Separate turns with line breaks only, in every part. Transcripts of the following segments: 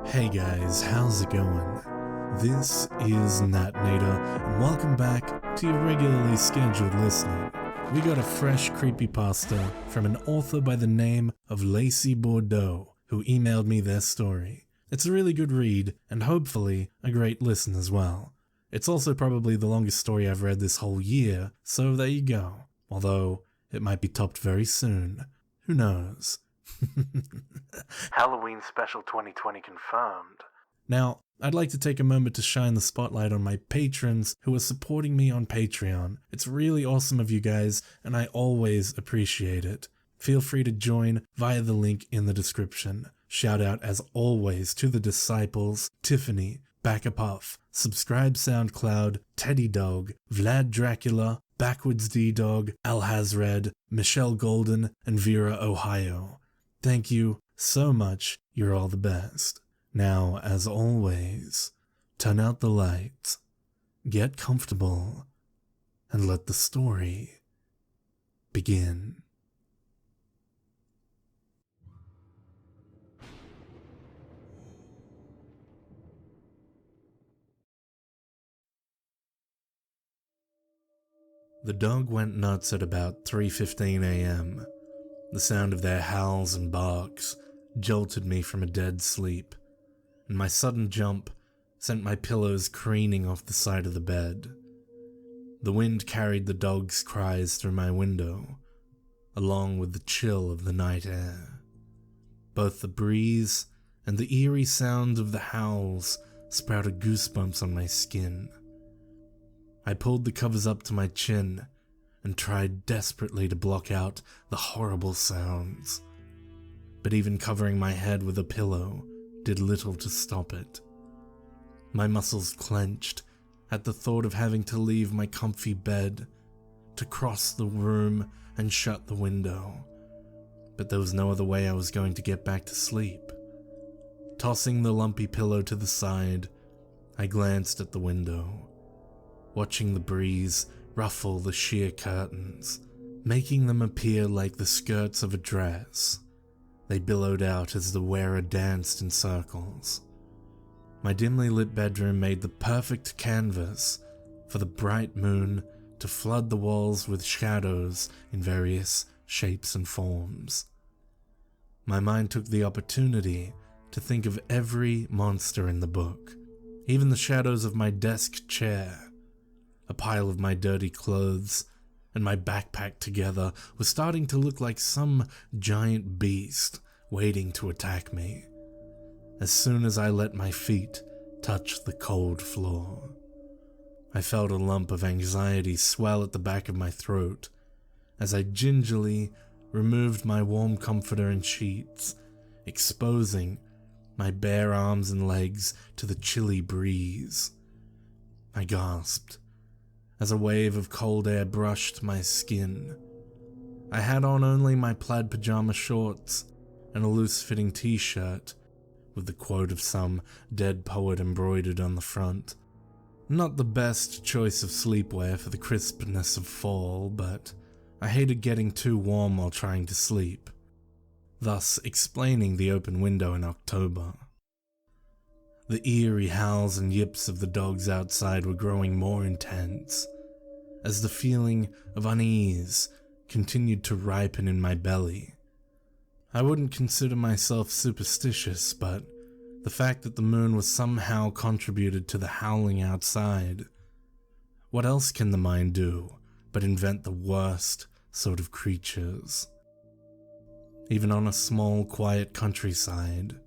Hey guys, how's it going? This is Natnator, and welcome back to your regularly scheduled listening. We got a fresh creepypasta from an author by the name of Lacey Bordeaux, who emailed me their story. It's a really good read, and hopefully a great listen as well. It's also probably the longest story I've read this whole year, so there you go. Although, it might be topped very soon. Who knows? Halloween Special 2020 confirmed. Now, I'd like to take a moment to shine the spotlight on my patrons who are supporting me on Patreon. It's really awesome of you guys, and I always appreciate it. Feel free to join via the link in the description. Shout out as always to the Disciples, Tiffany, Backapuff, Subscribe SoundCloud, Teddy Dog, Vlad Dracula, Backwards D-Dog, Alhazred, Michelle Golden, and Vera Ohio. Thank you so much, you're all the best. Now, as always, turn out the lights, get comfortable, and let the story begin. The dog went nuts at about 3:15 a.m. The sound of their howls and barks jolted me from a dead sleep, and my sudden jump sent my pillows careening off the side of the bed. The wind carried the dog's cries through my window, along with the chill of the night air. Both the breeze and the eerie sound of the howls sprouted goosebumps on my skin. I pulled the covers up to my chin and tried desperately to block out the horrible sounds. But even covering my head with a pillow did little to stop it. My muscles clenched at the thought of having to leave my comfy bed, to cross the room and shut the window. But there was no other way I was going to get back to sleep. Tossing the lumpy pillow to the side, I glanced at the window, watching the breeze ruffle the sheer curtains, making them appear like the skirts of a dress. They billowed out as the wearer danced in circles. My dimly lit bedroom made the perfect canvas for the bright moon to flood the walls with shadows in various shapes and forms. My mind took the opportunity to think of every monster in the book, even the shadows of my desk chair. A pile of my dirty clothes and my backpack together was starting to look like some giant beast waiting to attack me, as soon as I let my feet touch the cold floor. I felt a lump of anxiety swell at the back of my throat as I gingerly removed my warm comforter and sheets, exposing my bare arms and legs to the chilly breeze. I gasped as a wave of cold air brushed my skin. I had on only my plaid pajama shorts and a loose-fitting t-shirt with the quote of some dead poet embroidered on the front. Not the best choice of sleepwear for the crispness of fall, but I hated getting too warm while trying to sleep, thus explaining the open window in October. The eerie howls and yips of the dogs outside were growing more intense, as the feeling of unease continued to ripen in my belly. I wouldn't consider myself superstitious, but the fact that the moon was somehow contributed to the howling outside. What else can the mind do but invent the worst sort of creatures? Even on a small, quiet countryside,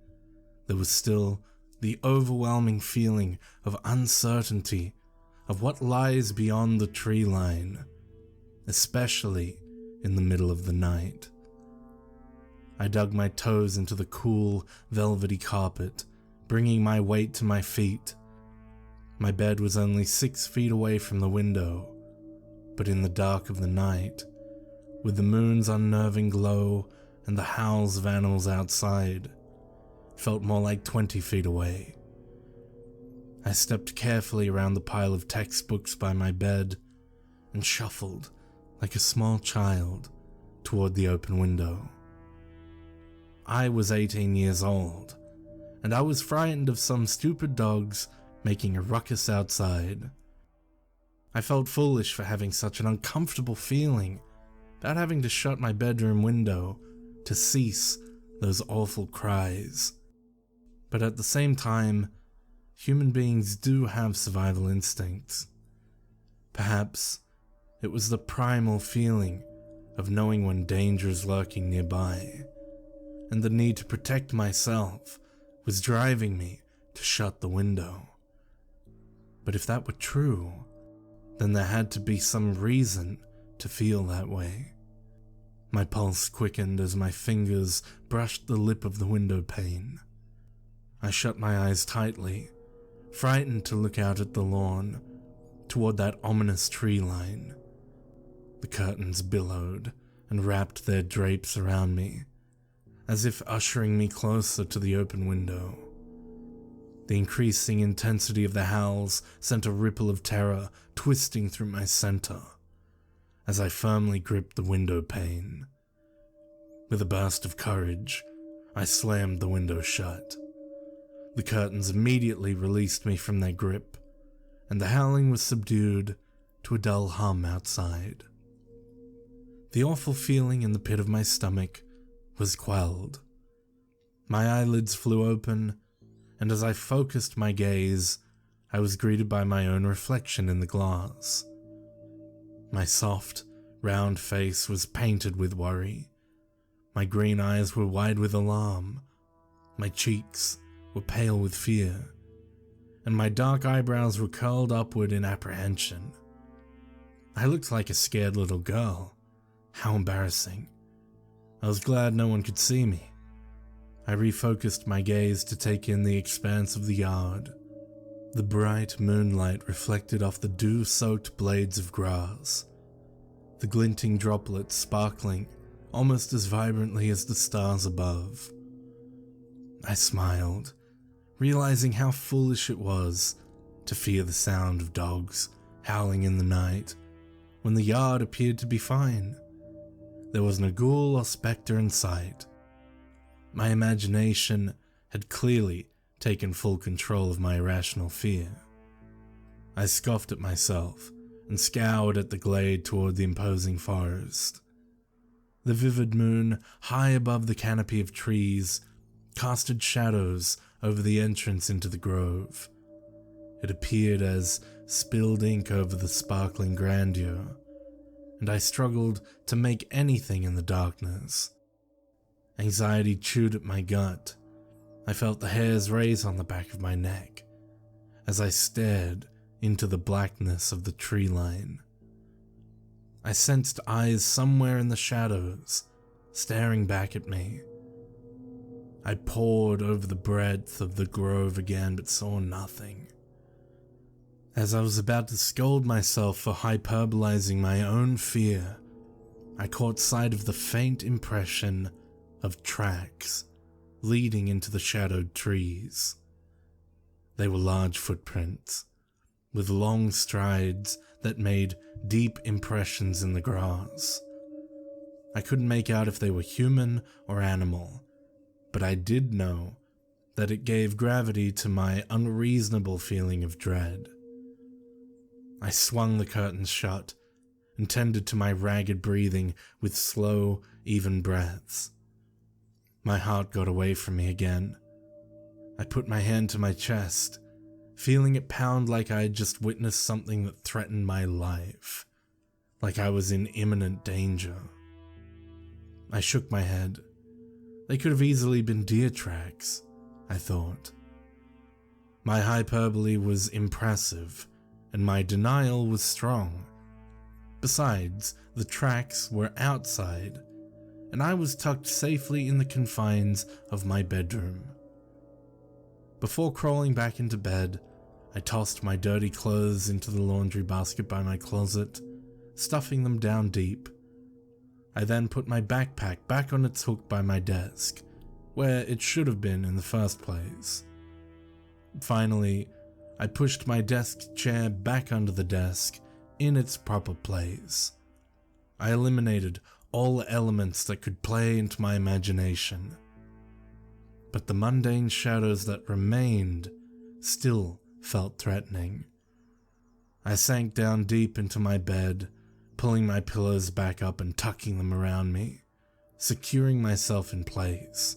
there was still the overwhelming feeling of uncertainty of what lies beyond the tree line, especially in the middle of the night. I dug my toes into the cool, velvety carpet, bringing my weight to my feet. My bed was only 6 feet away from the window, but in the dark of the night, with the moon's unnerving glow and the howls of animals outside, felt more like 20 feet away. I stepped carefully around the pile of textbooks by my bed and shuffled like a small child toward the open window. I was 18 years old, and I was frightened of some stupid dogs making a ruckus outside. I felt foolish for having such an uncomfortable feeling about having to shut my bedroom window to cease those awful cries. But at the same time, human beings do have survival instincts. Perhaps it was the primal feeling of knowing when danger is lurking nearby, and the need to protect myself was driving me to shut the window. But if that were true, then there had to be some reason to feel that way. My pulse quickened as my fingers brushed the lip of the window pane. I shut my eyes tightly, frightened to look out at the lawn, toward that ominous tree line. The curtains billowed and wrapped their drapes around me, as if ushering me closer to the open window. The increasing intensity of the howls sent a ripple of terror twisting through my center, as I firmly gripped the window pane. With a burst of courage, I slammed the window shut. The curtains immediately released me from their grip, and the howling was subdued to a dull hum outside. The awful feeling in the pit of my stomach was quelled. My eyelids flew open, and as I focused my gaze, I was greeted by my own reflection in the glass. My soft, round face was painted with worry. My green eyes were wide with alarm. My cheeks were pale with fear, and my dark eyebrows were curled upward in apprehension. I looked like a scared little girl. How embarrassing. I was glad no one could see me. I refocused my gaze to take in the expanse of the yard. The bright moonlight reflected off the dew-soaked blades of grass, the glinting droplets sparkling almost as vibrantly as the stars above. I smiled, realizing how foolish it was to fear the sound of dogs howling in the night when the yard appeared to be fine. There was no ghoul or spectre in sight. My imagination had clearly taken full control of my irrational fear. I scoffed at myself and scoured at the glade toward the imposing forest. The vivid moon, high above the canopy of trees, casted shadows over the entrance into the grove. It appeared as spilled ink over the sparkling grandeur, and I struggled to make anything in the darkness. Anxiety chewed at my gut. I felt the hairs raise on the back of my neck as I stared into the blackness of the tree line. I sensed eyes somewhere in the shadows, staring back at me. I pored over the breadth of the grove again, but saw nothing. As I was about to scold myself for hyperbolizing my own fear, I caught sight of the faint impression of tracks leading into the shadowed trees. They were large footprints, with long strides that made deep impressions in the grass. I couldn't make out if they were human or animal, but I did know that it gave gravity to my unreasonable feeling of dread. I swung the curtains shut and tended to my ragged breathing with slow, even breaths. My heart got away from me again. I put my hand to my chest, feeling it pound like I had just witnessed something that threatened my life, like I was in imminent danger. I shook my head. They could have easily been deer tracks, I thought. My hyperbole was impressive, and my denial was strong. Besides, the tracks were outside, and I was tucked safely in the confines of my bedroom. Before crawling back into bed, I tossed my dirty clothes into the laundry basket by my closet, stuffing them down deep. I then put my backpack back on its hook by my desk, where it should have been in the first place. Finally, I pushed my desk chair back under the desk in its proper place. I eliminated all elements that could play into my imagination. but the mundane shadows that remained still felt threatening. I sank down deep into my bed, pulling my pillows back up and tucking them around me, securing myself in place.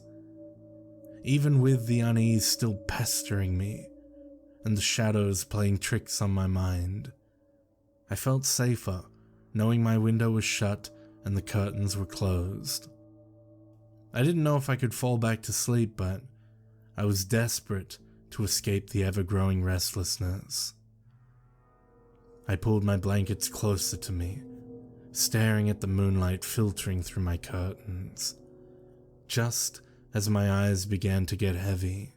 Even with the unease still pestering me, and the shadows playing tricks on my mind, I felt safer knowing my window was shut and the curtains were closed. I didn't know if I could fall back to sleep, but I was desperate to escape the ever-growing restlessness. I pulled my blankets closer to me, staring at the moonlight filtering through my curtains. Just as my eyes began to get heavy,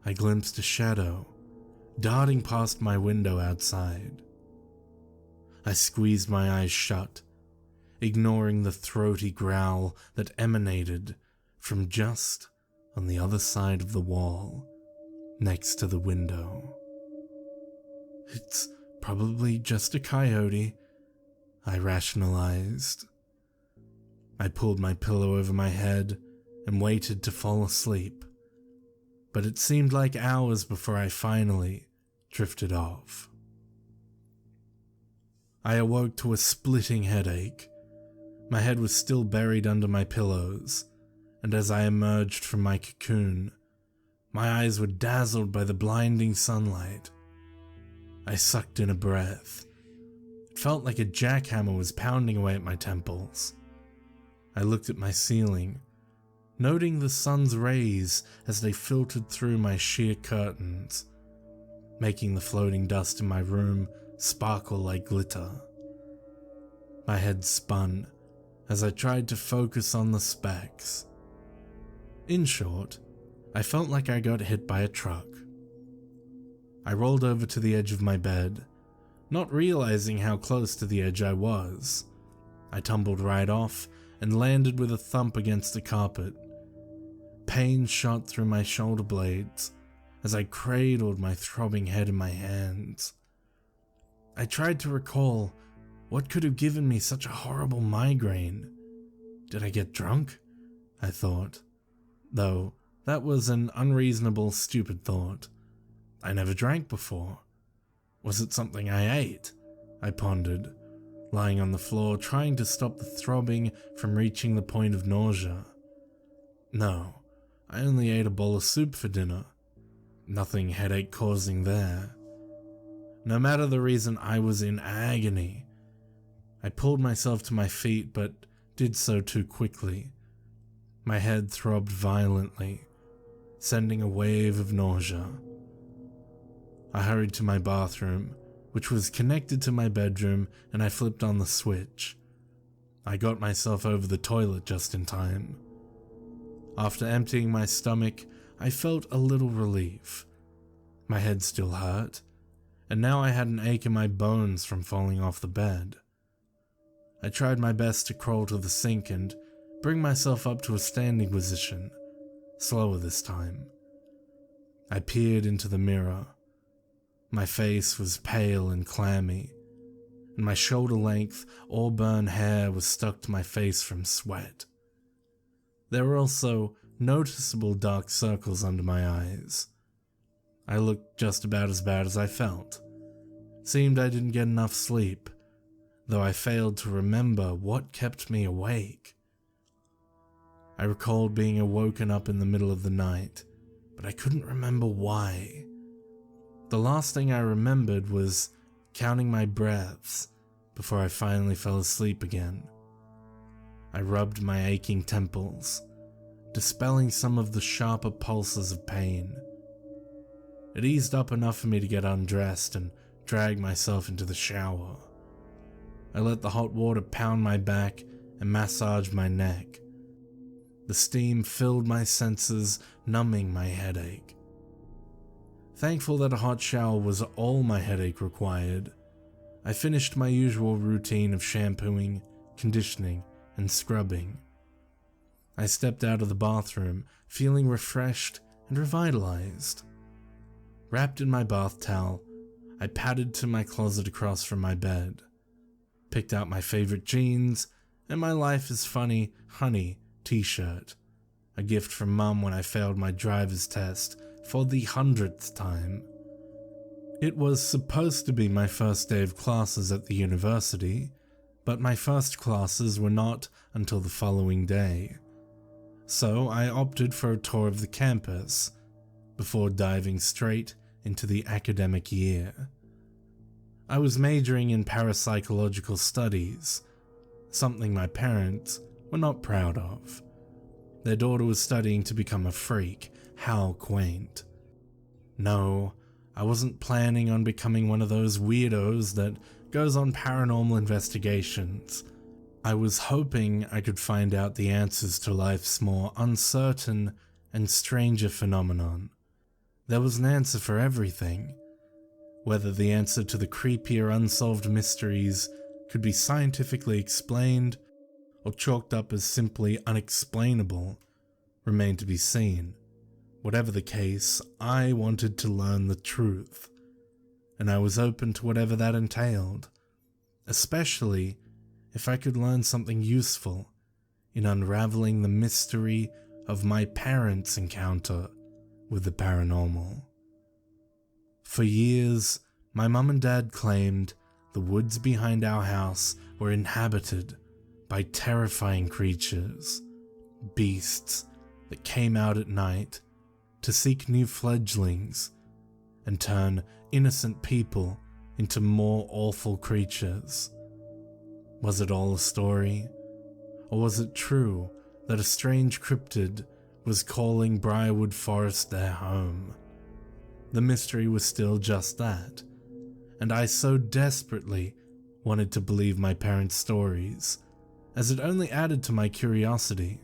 I glimpsed a shadow darting past my window outside. I squeezed my eyes shut, ignoring the throaty growl that emanated from just on the other side of the wall, next to the window. It's probably just a coyote, I rationalized. I pulled my pillow over my head and waited to fall asleep, but it seemed like hours before I finally drifted off. I awoke to a splitting headache. My head was still buried under my pillows, and as I emerged from my cocoon, my eyes were dazzled by the blinding sunlight. I sucked in a breath. It felt like a jackhammer was pounding away at my temples. I looked at my ceiling, noting the sun's rays as they filtered through my sheer curtains, making the floating dust in my room sparkle like glitter. My head spun as I tried to focus on the specks. In short, I felt like I got hit by a truck. I rolled over to the edge of my bed, not realizing how close to the edge I was. I tumbled right off and landed with a thump against the carpet. Pain shot through my shoulder blades as I cradled my throbbing head in my hands. I tried to recall what could have given me such a horrible migraine. Did I get drunk? I thought, though that was an unreasonable, stupid thought. I never drank before. Was it something I ate? I pondered, lying on the floor trying to stop the throbbing from reaching the point of nausea. No, I only ate a bowl of soup for dinner. Nothing headache causing there. No matter the reason, I was in agony. I pulled myself to my feet, but did so too quickly. My head throbbed violently, sending a wave of nausea. I hurried to my bathroom, which was connected to my bedroom, and I flipped on the switch. I got myself over the toilet just in time. After emptying my stomach, I felt a little relief. My head still hurt, and now I had an ache in my bones from falling off the bed. I tried my best to crawl to the sink and bring myself up to a standing position, slower this time. I peered into the mirror. My face was pale and clammy, and my shoulder-length, auburn hair was stuck to my face from sweat. There were also noticeable dark circles under my eyes. I looked just about as bad as I felt. Seemed I didn't get enough sleep, though I failed to remember what kept me awake. I recalled being awoken up in the middle of the night, but I couldn't remember why. The last thing I remembered was counting my breaths before I finally fell asleep again. I rubbed my aching temples, dispelling some of the sharper pulses of pain. It eased up enough for me to get undressed and drag myself into the shower. I let the hot water pound my back and massage my neck. The steam filled my senses, numbing my headache. Thankful that a hot shower was all my headache required, I finished my usual routine of shampooing, conditioning, and scrubbing. I stepped out of the bathroom, feeling refreshed and revitalized. Wrapped in my bath towel, I padded to my closet across from my bed, picked out my favorite jeans and my Life is Funny Honey t-shirt, a gift from Mum when I failed my driver's test for the 100th time. It was supposed to be my first day of classes at the university, but my first classes were not until the following day. So I opted for a tour of the campus before diving straight into the academic year. I was majoring in parapsychological studies, something my parents were not proud of. Their daughter was studying to become a freak. How quaint. No, I wasn't planning on becoming one of those weirdos that goes on paranormal investigations. I was hoping I could find out the answers to life's more uncertain and stranger phenomenon. There was an answer for everything. Whether the answer to the creepy or unsolved mysteries could be scientifically explained or chalked up as simply unexplainable remained to be seen. Whatever the case, I wanted to learn the truth, and I was open to whatever that entailed, especially if I could learn something useful in unraveling the mystery of my parents' encounter with the paranormal. For years, my mum and dad claimed the woods behind our house were inhabited by terrifying creatures, beasts that came out at night to seek new fledglings and turn innocent people into more awful creatures. Was it all a story? Or was it true that a strange cryptid was calling Briarwood Forest their home? The mystery was still just that, and I so desperately wanted to believe my parents' stories, as it only added to my curiosity.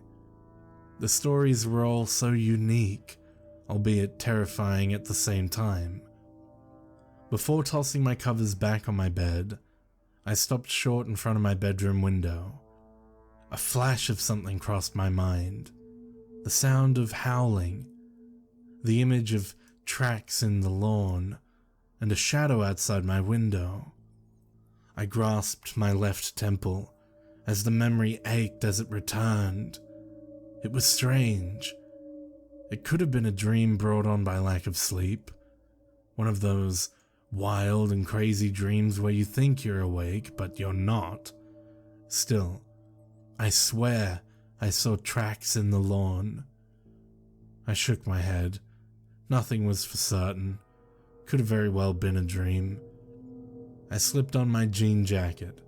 The stories were all so unique, albeit terrifying at the same time. Before tossing my covers back on my bed, I stopped short in front of my bedroom window. A flash of something crossed my mind. The sound of howling, the image of tracks in the lawn, and a shadow outside my window. I grasped my left temple as the memory ached as it returned. It was strange. It could have been a dream brought on by lack of sleep. One of those wild and crazy dreams where you think you're awake, but you're not. Still, I swear I saw tracks in the lawn. I shook my head. Nothing was for certain. Could have very well been a dream. I slipped on my jean jacket,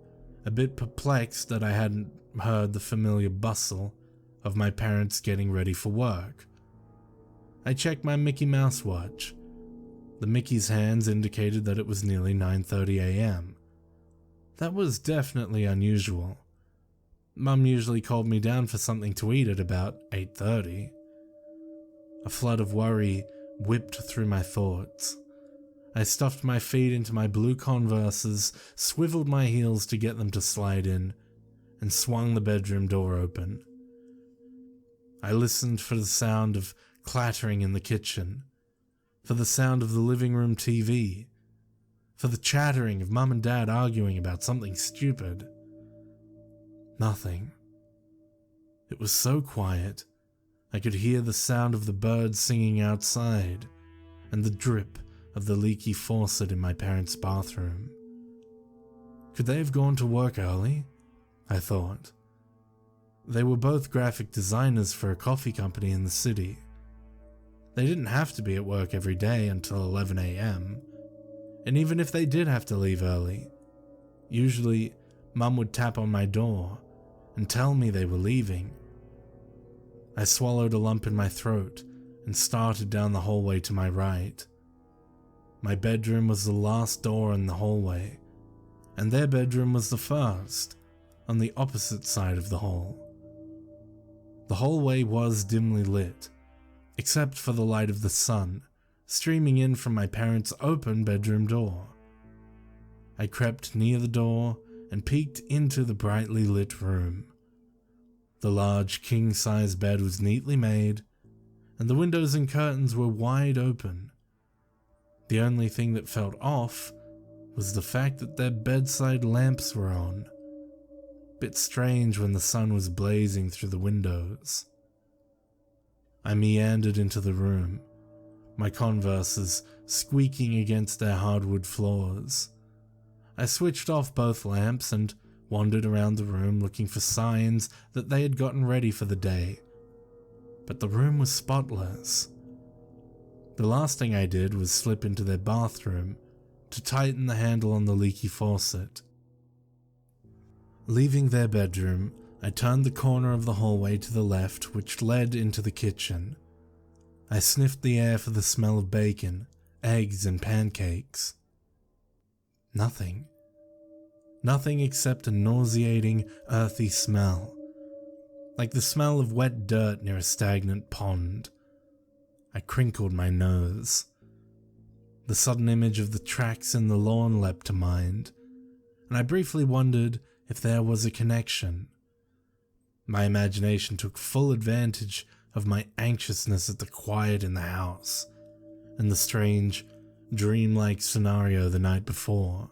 a bit perplexed that I hadn't heard the familiar bustle of my parents getting ready for work. I checked my Mickey Mouse watch. The Mickey's hands indicated that it was nearly 9:30 a.m. That was definitely unusual. Mum usually called me down for something to eat at about 8:30. A flood of worry whipped through my thoughts. I stuffed my feet into my blue Converses, swiveled my heels to get them to slide in, and swung the bedroom door open. I listened for the sound of clattering in the kitchen, for the sound of the living room TV, for the chattering of Mum and Dad arguing about something stupid. Nothing. It was so quiet, I could hear the sound of the birds singing outside and the drip of the leaky faucet in my parents' bathroom. Could they have gone to work early? I thought. They were both graphic designers for a coffee company in the city. They didn't have to be at work every day until 11 a.m. And even if they did have to leave early, usually Mum would tap on my door and tell me they were leaving. I swallowed a lump in my throat and started down the hallway to my right. My bedroom was the last door in the hallway, and their bedroom was the first, on the opposite side of the hall. The hallway was dimly lit, except for the light of the sun streaming in from my parents' open bedroom door. I crept near the door and peeked into the brightly lit room. The large king-size bed was neatly made, and the windows and curtains were wide open. The only thing that felt off was the fact that their bedside lamps were on. Bit strange when the sun was blazing through the windows. I meandered into the room, my Converses squeaking against their hardwood floors. I switched off both lamps and wandered around the room looking for signs that they had gotten ready for the day. But the room was spotless. The last thing I did was slip into their bathroom to tighten the handle on the leaky faucet. Leaving their bedroom, I turned the corner of the hallway to the left, which led into the kitchen. I sniffed the air for the smell of bacon, eggs, and pancakes. Nothing. Nothing except a nauseating, earthy smell, like the smell of wet dirt near a stagnant pond. I crinkled my nose. The sudden image of the tracks in the lawn leapt to mind, and I briefly wondered if there was a connection. My imagination took full advantage of my anxiousness at the quiet in the house and the strange, dreamlike scenario the night before.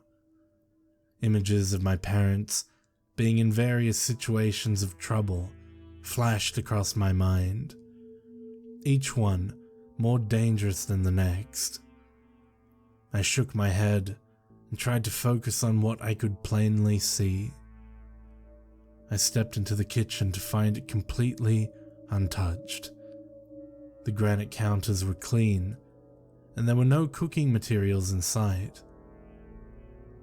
Images of my parents being in various situations of trouble flashed across my mind, each one more dangerous than the next. I shook my head and tried to focus on what I could plainly see. I stepped into the kitchen to find it completely untouched. The granite counters were clean, and there were no cooking materials in sight.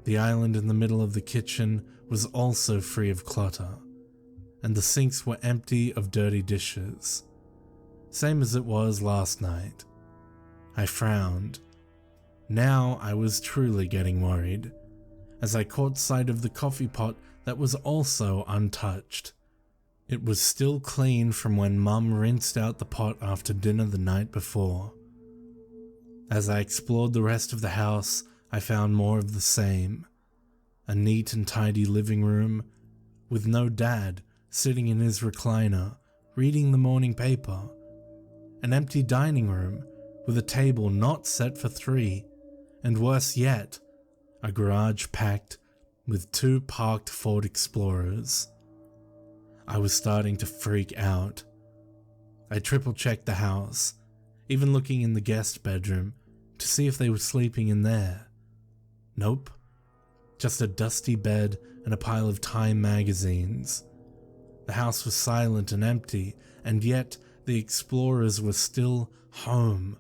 The island in the middle of the kitchen was also free of clutter, and the sinks were empty of dirty dishes, same as it was last night. I frowned. Now I was truly getting worried, as I caught sight of the coffee pot that was also untouched. It was still clean from when Mum rinsed out the pot after dinner the night before. As I explored the rest of the house, I found more of the same. A neat and tidy living room, with no dad sitting in his recliner, reading the morning paper. An empty dining room, with a table not set for 3, and worse yet, a garage packed with 2 parked Ford Explorers. I was starting to freak out. I triple-checked the house, even looking in the guest bedroom to see if they were sleeping in there. Nope. Just a dusty bed and a pile of Time magazines. The house was silent and empty, and yet the Explorers were still home.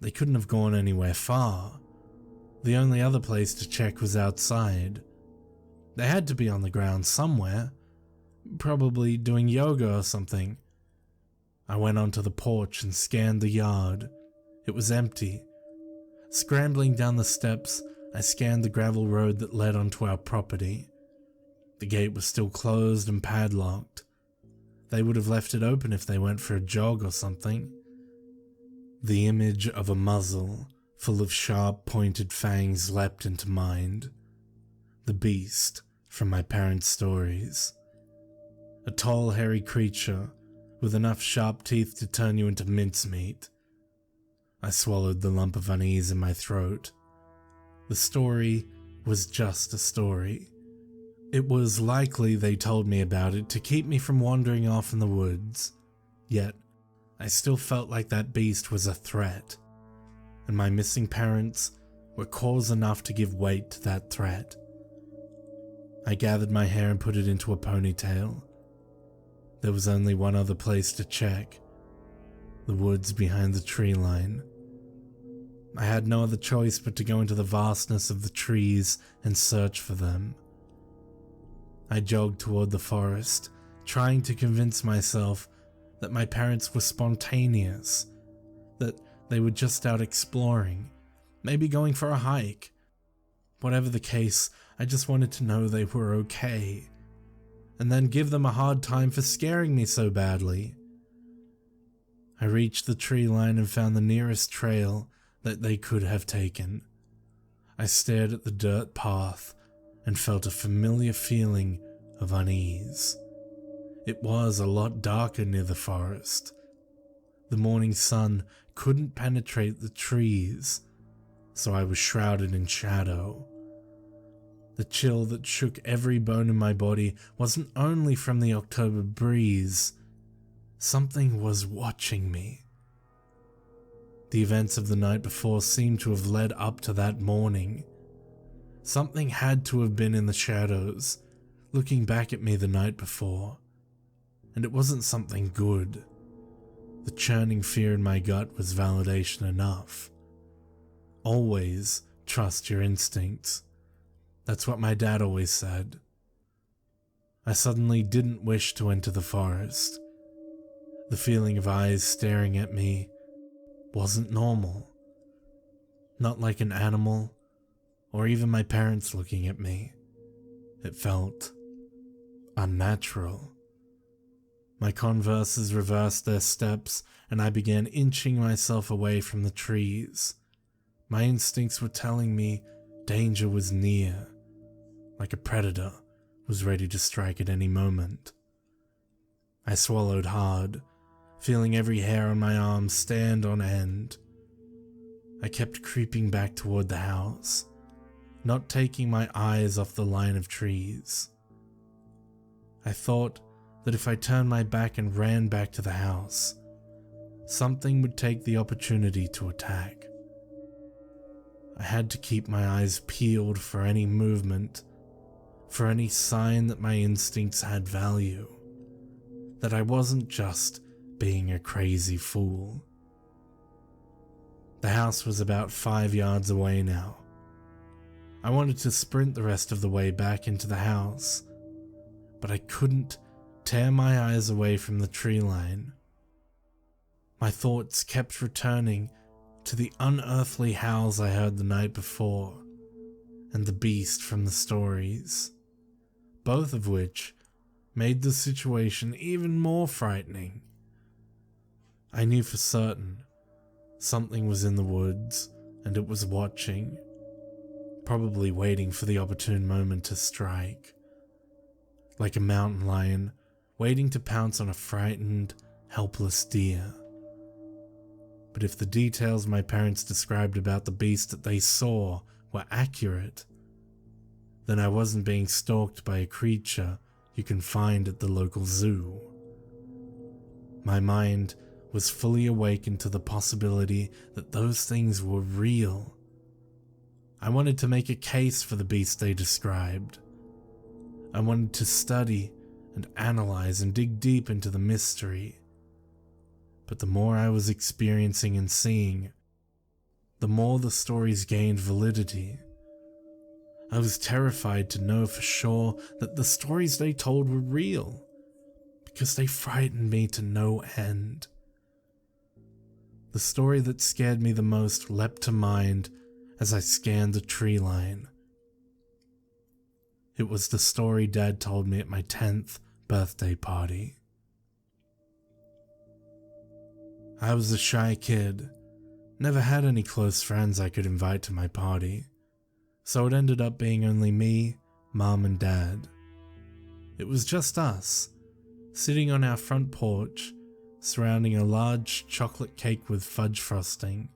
They couldn't have gone anywhere far. The only other place to check was outside. They had to be on the ground somewhere, probably doing yoga or something. I went onto the porch and scanned the yard. It was empty. Scrambling down the steps, I scanned the gravel road that led onto our property. The gate was still closed and padlocked. They would have left it open if they went for a jog or something. The image of a muzzle full of sharp pointed fangs leapt into mind. The beast from my parents' stories. A tall, hairy creature with enough sharp teeth to turn you into mincemeat. I swallowed the lump of unease in my throat. The story was just a story. It was likely they told me about it to keep me from wandering off in the woods. Yet, I still felt like that beast was a threat, and my missing parents were cause enough to give weight to that threat. I gathered my hair and put it into a ponytail. There was only one other place to check: the woods behind the tree line. I had no other choice but to go into the vastness of the trees and search for them. I jogged toward the forest, trying to convince myself that my parents were spontaneous, that they were just out exploring, maybe going for a hike. Whatever the case, I just wanted to know they were okay, and then give them a hard time for scaring me so badly. I reached the tree line and found the nearest trail that they could have taken. I stared at the dirt path and felt a familiar feeling of unease. It was a lot darker near the forest. The morning sun couldn't penetrate the trees, so I was shrouded in shadow. The chill that shook every bone in my body wasn't only from the October breeze. something was watching me. The events of the night before seemed to have led up to that morning. Something had to have been in the shadows, looking back at me the night before. And it wasn't something good. The churning fear in my gut was validation enough. Always trust your instincts. That's what my dad always said. I suddenly didn't wish to enter the forest. The feeling of eyes staring at me wasn't normal. Not like an animal, or even my parents looking at me. It felt unnatural. My Converses reversed their steps, and I began inching myself away from the trees. My instincts were telling me danger was near, like a predator was ready to strike at any moment. I swallowed hard, feeling every hair on my arm stand on end. I kept creeping back toward the house, not taking my eyes off the line of trees. I thought that if I turned my back and ran back to the house, something would take the opportunity to attack. I had to keep my eyes peeled for any movement, for any sign that my instincts had value, that I wasn't just being a crazy fool. The house was about 5 yards away now. I wanted to sprint the rest of the way back into the house, but I couldn't tear my eyes away from the tree line. My thoughts kept returning to the unearthly howls I heard the night before, and the beast from the stories, both of which made the situation even more frightening. I knew for certain something was in the woods, and it was watching, probably waiting for the opportune moment to strike. Like a mountain lion waiting to pounce on a frightened, helpless deer. But if the details my parents described about the beast that they saw were accurate, then I wasn't being stalked by a creature you can find at the local zoo. My mind was fully awakened to the possibility that those things were real. I wanted to make a case for the beast they described. I wanted to study and analyze and dig deep into the mystery. But the more I was experiencing and seeing, the more the stories gained validity. I was terrified to know for sure that the stories they told were real, because they frightened me to no end. The story that scared me the most leapt to mind as I scanned the tree line. It was the story Dad told me at my 10th birthday party. I was a shy kid, never had any close friends I could invite to my party, so it ended up being only me, Mom, and Dad. It was just us, sitting on our front porch, surrounding a large chocolate cake with fudge frosting.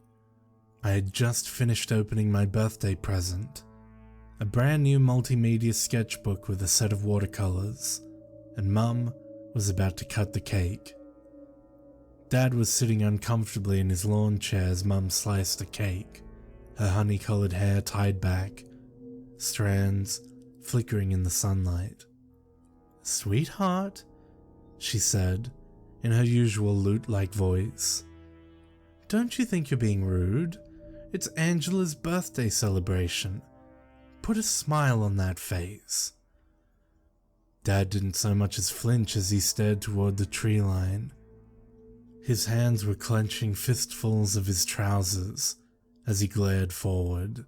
I had just finished opening my birthday present, a brand new multimedia sketchbook with a set of watercolors, and Mum was about to cut the cake. Dad was sitting uncomfortably in his lawn chair as Mum sliced the cake, her honey-colored hair tied back, strands flickering in the sunlight. "Sweetheart," she said, in her usual lute-like voice, "don't you think you're being rude? It's Angela's birthday celebration. Put a smile on that face." Dad didn't so much as flinch as he stared toward the tree line. His hands were clenching fistfuls of his trousers as he glared forward.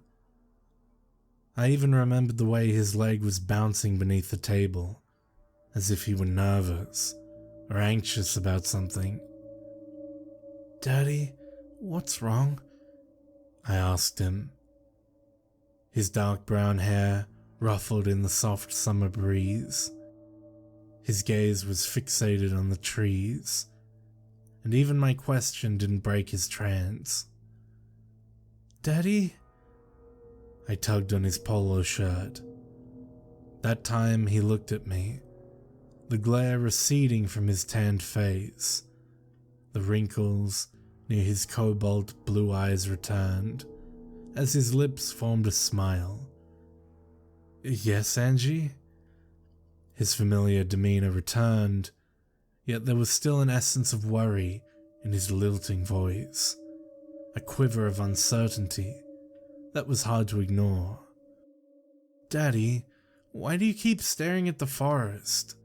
I even remembered the way his leg was bouncing beneath the table, as if he were nervous or anxious about something. "Daddy, what's wrong?" I asked him. His dark brown hair ruffled in the soft summer breeze. His gaze was fixated on the trees, and even my question didn't break his trance. "Daddy?" I tugged on his polo shirt. That time he looked at me, the glare receding from his tanned face. The wrinkles near his cobalt blue eyes returned, as his lips formed a smile. "Yes, Angie?" His familiar demeanor returned, yet there was still an essence of worry in his lilting voice, a quiver of uncertainty that was hard to ignore. "Daddy, why do you keep staring at the forest?"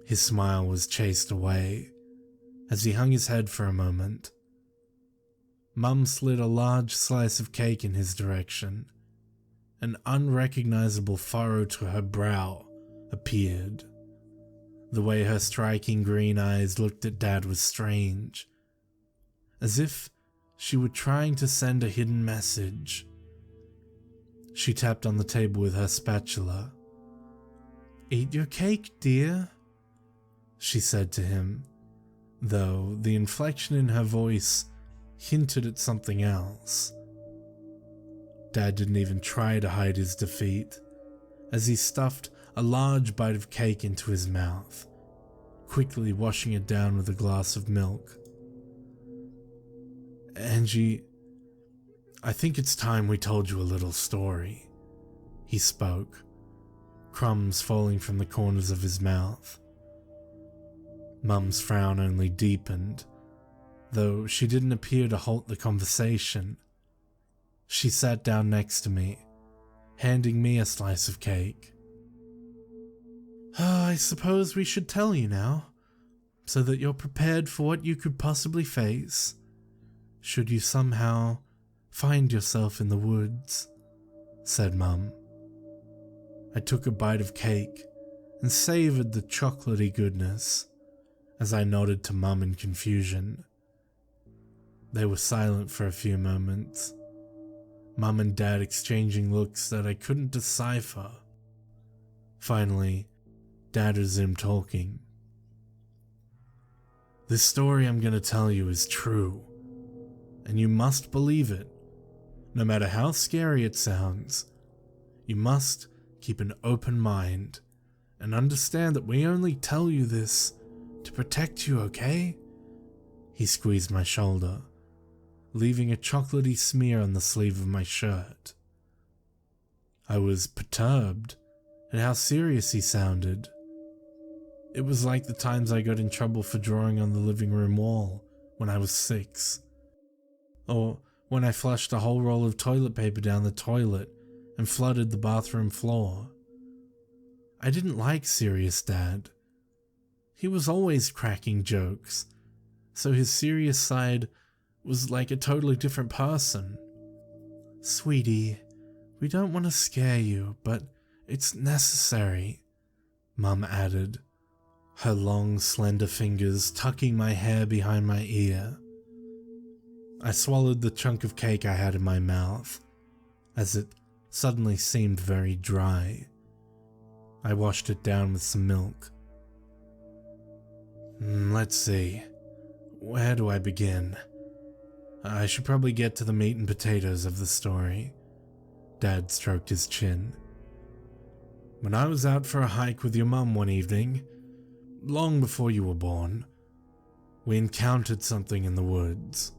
His smile was chased away as he hung his head for a moment. Mum slid a large slice of cake in his direction. An unrecognizable furrow to her brow appeared. The way her striking green eyes looked at Dad was strange, as if she were trying to send a hidden message. She tapped on the table with her spatula. "Eat your cake, dear," she said to him, though the inflection in her voice hinted at something else. Dad didn't even try to hide his defeat, as he stuffed a large bite of cake into his mouth, quickly washing it down with a glass of milk. "Angie, I think it's time we told you a little story," he spoke, crumbs falling from the corners of his mouth. Mum's frown only deepened, though she didn't appear to halt the conversation. She sat down next to me, handing me a slice of cake. "I suppose we should tell you now, so that you're prepared for what you could possibly face, should you somehow find yourself in the woods," said Mum. I took a bite of cake and savored the chocolatey goodness as I nodded to Mum in confusion. They were silent for a few moments, Mum and Dad exchanging looks that I couldn't decipher. Finally, Dad resumed talking. "This story I'm going to tell you is true, and you must believe it. No matter how scary it sounds, you must keep an open mind and understand that we only tell you this to protect you, okay?" He squeezed my shoulder, leaving a chocolatey smear on the sleeve of my shirt. I was perturbed at how serious he sounded. It was like the times I got in trouble for drawing on the living room wall when I was 6. Or when I flushed a whole roll of toilet paper down the toilet and flooded the bathroom floor. I didn't like serious Dad. He was always cracking jokes, so his serious side was like a totally different person. "Sweetie, we don't want to scare you, but it's necessary," Mum added, her long, slender fingers tucking my hair behind my ear. I swallowed the chunk of cake I had in my mouth, as it suddenly seemed very dry. I washed it down with some milk. Let's see, where do I begin? I should probably get to the meat and potatoes of the story. Dad stroked his chin. When I was out for a hike with your mum one evening, long before you were born, we encountered something in the woods.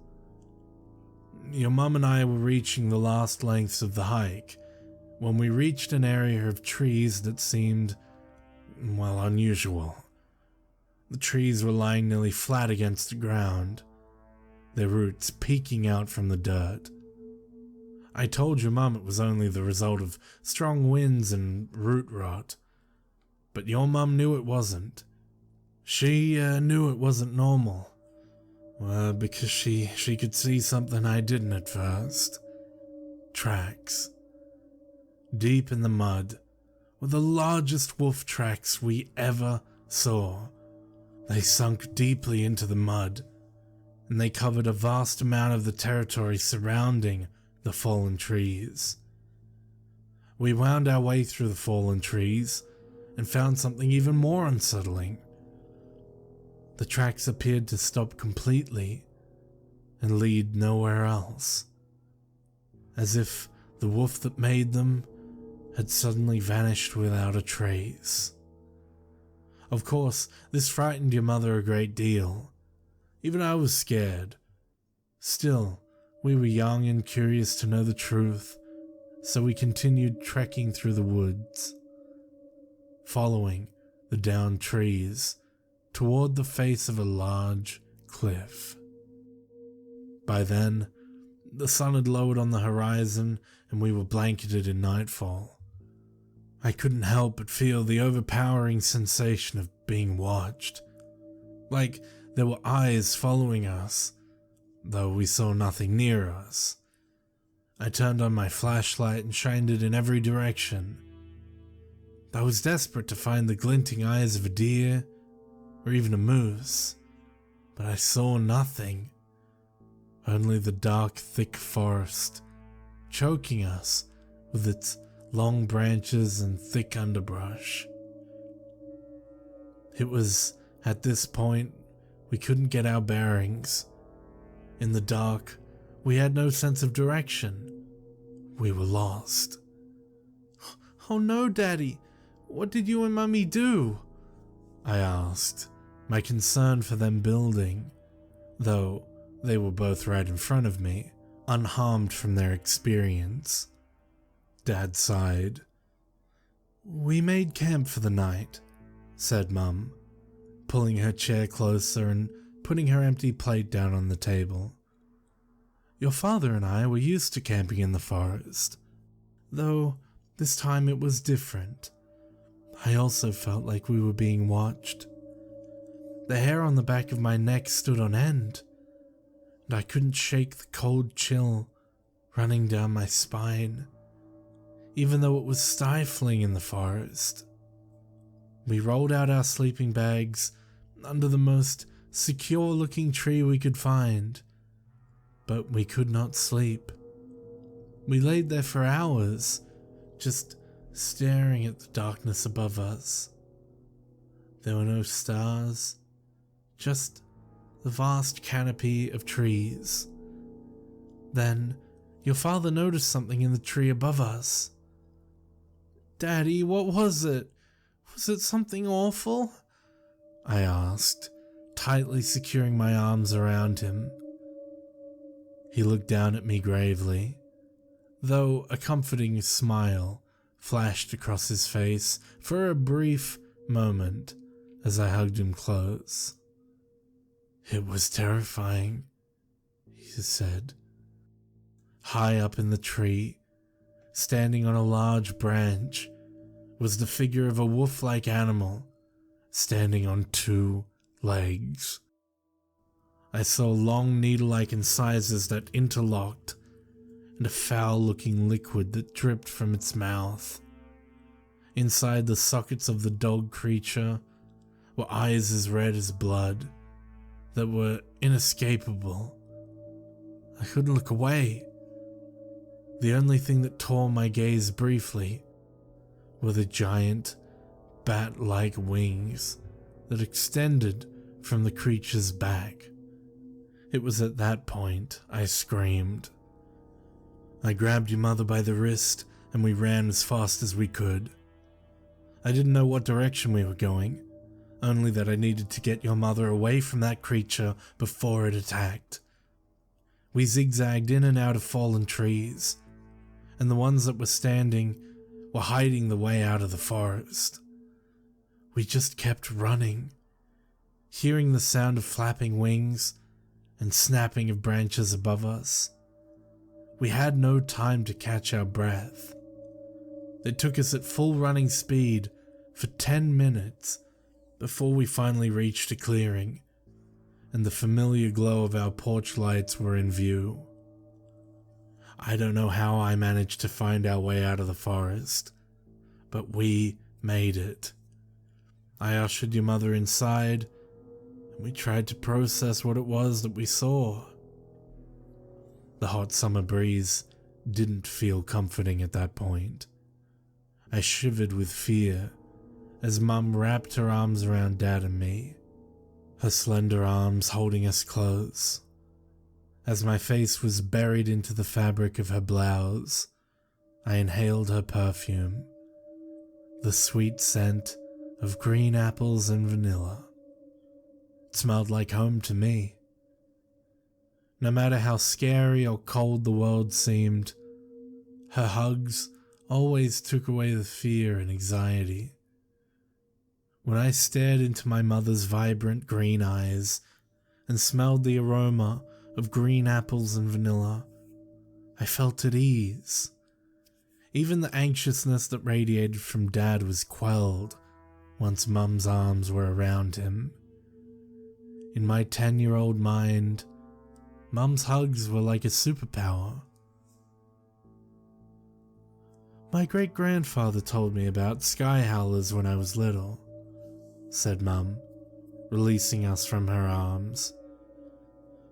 Your mum and I were reaching the last lengths of the hike when we reached an area of trees that seemed, well, unusual. The trees were lying nearly flat against the ground, their roots peeking out from the dirt. I told your mum it was only the result of strong winds and root rot, but your mum knew it wasn't. She knew it wasn't normal, because she could see something I didn't at first. Tracks. Deep in the mud were the largest wolf tracks we ever saw. They sunk deeply into the mud, and they covered a vast amount of the territory surrounding the fallen trees. We wound our way through the fallen trees and found something even more unsettling. The tracks appeared to stop completely and lead nowhere else, as if the wolf that made them had suddenly vanished without a trace. Of course, this frightened your mother a great deal. Even I was scared. Still, we were young and curious to know the truth, so we continued trekking through the woods, following the downed trees toward the face of a large cliff. By then, the sun had lowered on the horizon and we were blanketed in nightfall. I couldn't help but feel the overpowering sensation of being watched, like there were eyes following us, though we saw nothing near us. I turned on my flashlight and shined it in every direction. I was desperate to find the glinting eyes of a deer or even a moose, but I saw nothing. Only the dark, thick forest, choking us with its long branches and thick underbrush. It was at this point we couldn't get our bearings. In the dark, we had no sense of direction. We were lost. "Oh no, Daddy! What did you and Mummy do?" I asked, my concern for them building, though they were both right in front of me, unharmed from their experience. Dad sighed. "We made camp for the night," said Mum, pulling her chair closer and putting her empty plate down on the table. "Your father and I were used to camping in the forest, though this time it was different. I also felt like we were being watched. The hair on the back of my neck stood on end, and I couldn't shake the cold chill running down my spine, even though it was stifling in the forest. We rolled out our sleeping bags under the most secure-looking tree we could find, but we could not sleep. We laid there for hours, just staring at the darkness above us. There were no stars, just the vast canopy of trees. Then your father noticed something in the tree above us." "Daddy, what was it? Was it something awful?" I asked, tightly securing my arms around him. He looked down at me gravely, though a comforting smile flashed across his face for a brief moment as I hugged him close. "It was terrifying," he said. High up in the tree, standing on a large branch, was the figure of a wolf-like animal, standing on 2 legs. I saw long needle-like incisors that interlocked, and a foul-looking liquid that dripped from its mouth. Inside the sockets of the dog creature were eyes as red as blood, that were inescapable. I couldn't look away. The only thing that tore my gaze briefly were the giant, bat-like wings that extended from the creature's back. It was at that point I screamed. I grabbed your mother by the wrist and we ran as fast as we could. I didn't know what direction we were going, only that I needed to get your mother away from that creature before it attacked. We zigzagged in and out of fallen trees, and the ones that were standing were hiding the way out of the forest. We just kept running, hearing the sound of flapping wings and snapping of branches above us. We had no time to catch our breath. It took us at full running speed for 10 minutes before we finally reached a clearing, and the familiar glow of our porch lights were in view. I don't know how I managed to find our way out of the forest, but we made it. I ushered your mother inside, and we tried to process what it was that we saw. The hot summer breeze didn't feel comforting at that point. I shivered with fear as Mum wrapped her arms around Dad and me, her slender arms holding us close. As my face was buried into the fabric of her blouse, I inhaled her perfume, the sweet scent of green apples and vanilla. It smelled like home to me. No matter how scary or cold the world seemed, her hugs always took away the fear and anxiety. When I stared into my mother's vibrant green eyes and smelled the aroma of green apples and vanilla, I felt at ease. Even the anxiousness that radiated from Dad was quelled once Mum's arms were around him. In my 10-year-old mind, Mum's hugs were like a superpower. My great-grandfather told me about sky howlers when I was little, said Mum, releasing us from her arms.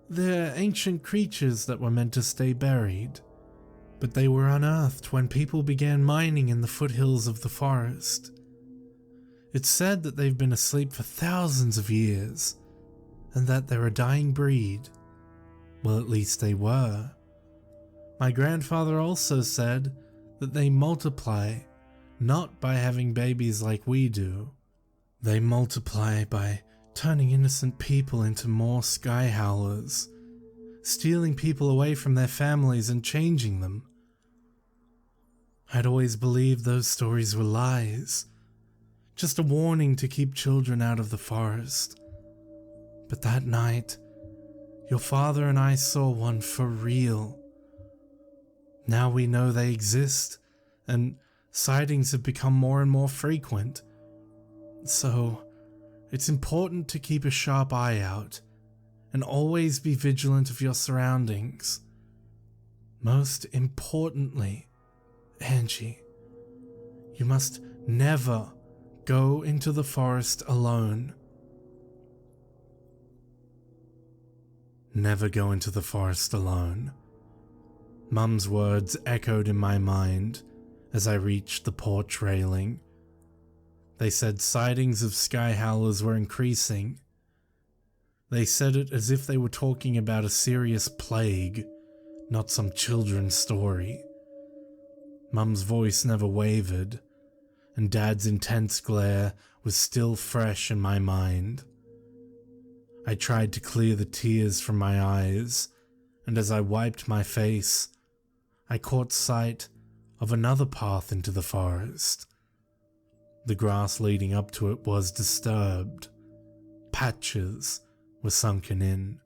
They're ancient creatures that were meant to stay buried, but they were unearthed when people began mining in the foothills of the forest. It's said that they've been asleep for thousands of years, and that they're a dying breed. Well, at least they were. My grandfather also said that they multiply not by having babies like we do. They multiply by turning innocent people into more sky howlers, stealing people away from their families and changing them. I'd always believed those stories were lies, just a warning to keep children out of the forest. But that night, your father and I saw one for real. Now we know they exist, and sightings have become more and more frequent. So, it's important to keep a sharp eye out, and always be vigilant of your surroundings. Most importantly, Angie, you must never go into the forest alone. Never go into the forest alone. Mum's words echoed in my mind as I reached the porch railing. They said sightings of sky howlers were increasing. They said it as if they were talking about a serious plague, not some children's story. Mum's voice never wavered, and Dad's intense glare was still fresh in my mind. I tried to clear the tears from my eyes, and as I wiped my face, I caught sight of another path into the forest. The grass leading up to it was disturbed. Patches were sunken in.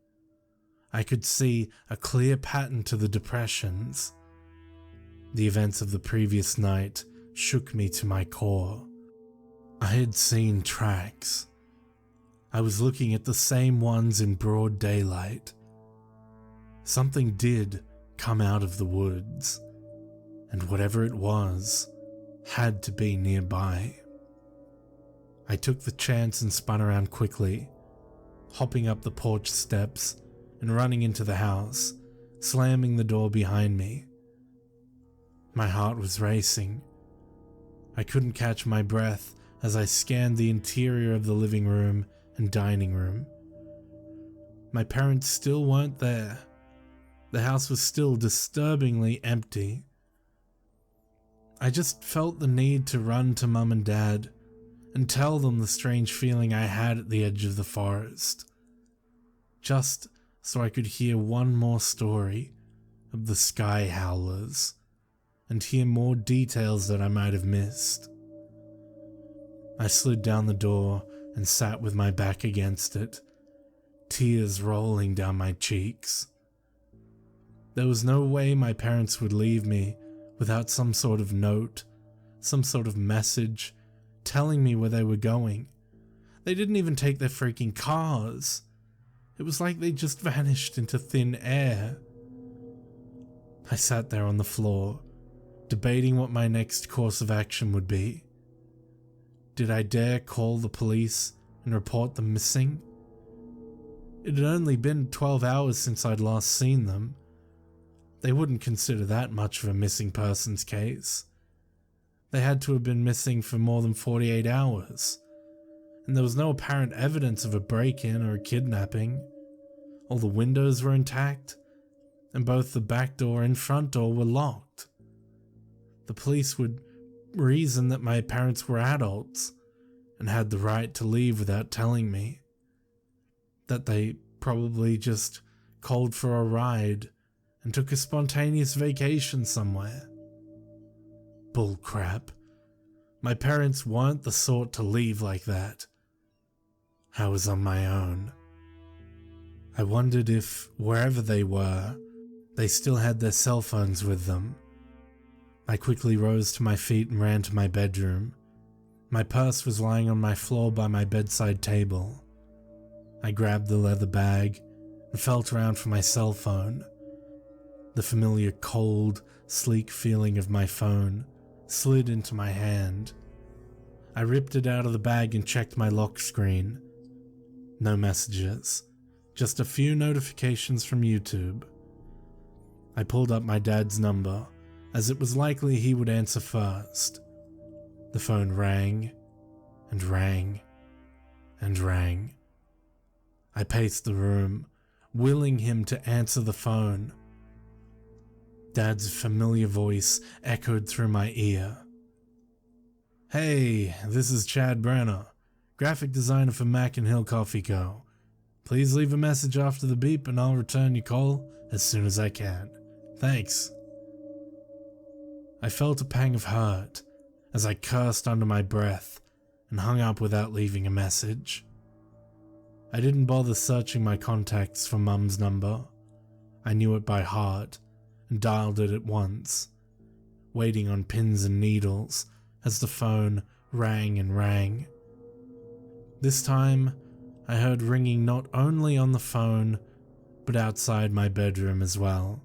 I could see a clear pattern to the depressions. The events of the previous night shook me to my core. I had seen tracks. I was looking at the same ones in broad daylight. Something did come out of the woods, and whatever it was had to be nearby. I took the chance and spun around quickly, hopping up the porch steps and running into the house, slamming the door behind me. My heart was racing. I couldn't catch my breath as I scanned the interior of the living room and dining room. My parents still weren't there. The house was still disturbingly empty. I just felt the need to run to Mum and Dad and tell them the strange feeling I had at the edge of the forest, just so I could hear one more story of the sky howlers and hear more details that I might have missed. I slid down the door and sat with my back against it, tears rolling down my cheeks. There was no way my parents would leave me without some sort of note, some sort of message telling me where they were going. They didn't even take their freaking cars. It was like they just vanished into thin air. I sat there on the floor, debating what my next course of action would be. Did I dare call the police and report them missing? It had only been 12 hours since I'd last seen them. They wouldn't consider that much of a missing persons case. They had to have been missing for more than 48 hours, and there was no apparent evidence of a break-in or a kidnapping. All the windows were intact, and both the back door and front door were locked. The police would reason that my parents were adults, and had the right to leave without telling me. That they probably just called for a ride and took a spontaneous vacation somewhere. Bullcrap. My parents weren't the sort to leave like that. I was on my own. I wondered if, wherever they were, they still had their cell phones with them. I quickly rose to my feet and ran to my bedroom. My purse was lying on my floor by my bedside table. I grabbed the leather bag and felt around for my cell phone. The familiar cold, sleek feeling of my phone slid into my hand. I ripped it out of the bag and checked my lock screen. No messages, just a few notifications from YouTube. I pulled up my dad's number, as it was likely he would answer first. The phone rang, and rang, and rang. I paced the room, willing him to answer the phone. Dad's familiar voice echoed through my ear. "Hey, this is Chad Brenner, graphic designer for Mac and Hill Coffee Co. Please leave a message after the beep and I'll return your call as soon as I can. Thanks." I felt a pang of hurt as I cursed under my breath and hung up without leaving a message. I didn't bother searching my contacts for Mum's number. I knew it by heart and dialed it at once, waiting on pins and needles as the phone rang and rang. This time, I heard ringing not only on the phone, but outside my bedroom as well.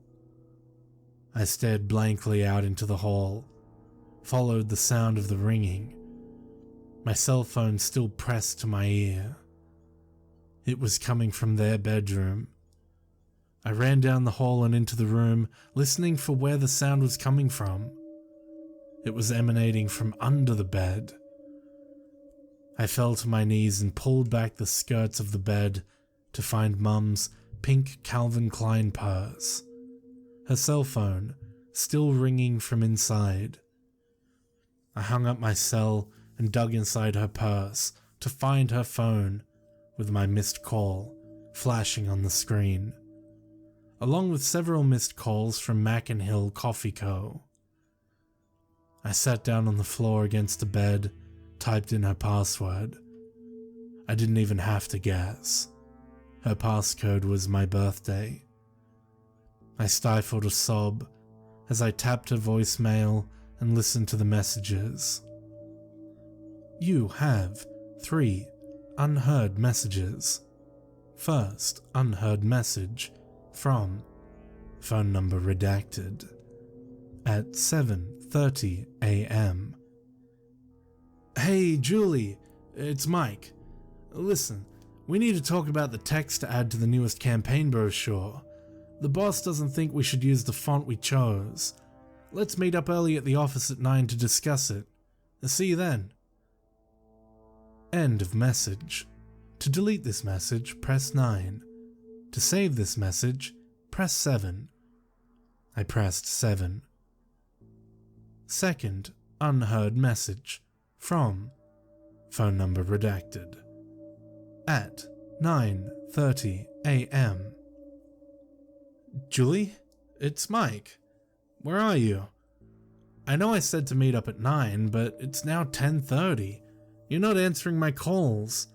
I stared blankly out into the hall, followed the sound of the ringing, my cell phone still pressed to my ear. It was coming from their bedroom. I ran down the hall and into the room, listening for where the sound was coming from. It was emanating from under the bed. I fell to my knees and pulled back the skirts of the bed to find Mum's pink Calvin Klein purse, her cell phone still ringing from inside. I hung up my cell and dug inside her purse to find her phone with my missed call flashing on the screen, along with several missed calls from Mac and Hill Coffee Co. I sat down on the floor against the bed, typed in her password. I didn't even have to guess. Her passcode was my birthday. I stifled a sob as I tapped her voicemail and listened to the messages. You have 3 unheard messages. First unheard message from phone number redacted at 7:30 a.m. Hey Julie, it's Mike. Listen, we need to talk about the text to add to the newest campaign brochure. The boss doesn't think we should use the font we chose. Let's meet up early at the office at 9 to discuss it. See you then. End of message. To delete this message, press 9. To save this message, press 7. I pressed 7. Second unheard message from phone number redacted at 9:30 a.m. Julie, it's Mike. Where are you? I know I said to meet up at 9, but it's now 10:30. You're not answering my calls.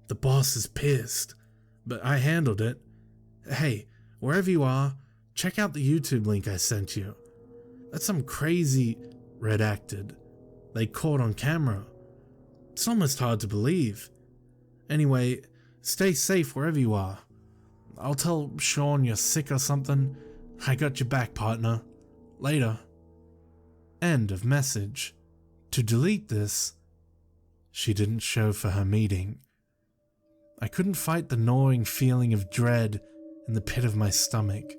The boss is pissed, but I handled it. Hey, wherever you are, check out the YouTube link I sent you. That's some crazy redacted they caught on camera. It's almost hard to believe. Anyway, stay safe wherever you are. I'll tell Sean you're sick or something. I got your back, partner. Later. End of message. To delete this, she didn't show for her meeting. I couldn't fight the gnawing feeling of dread in the pit of my stomach.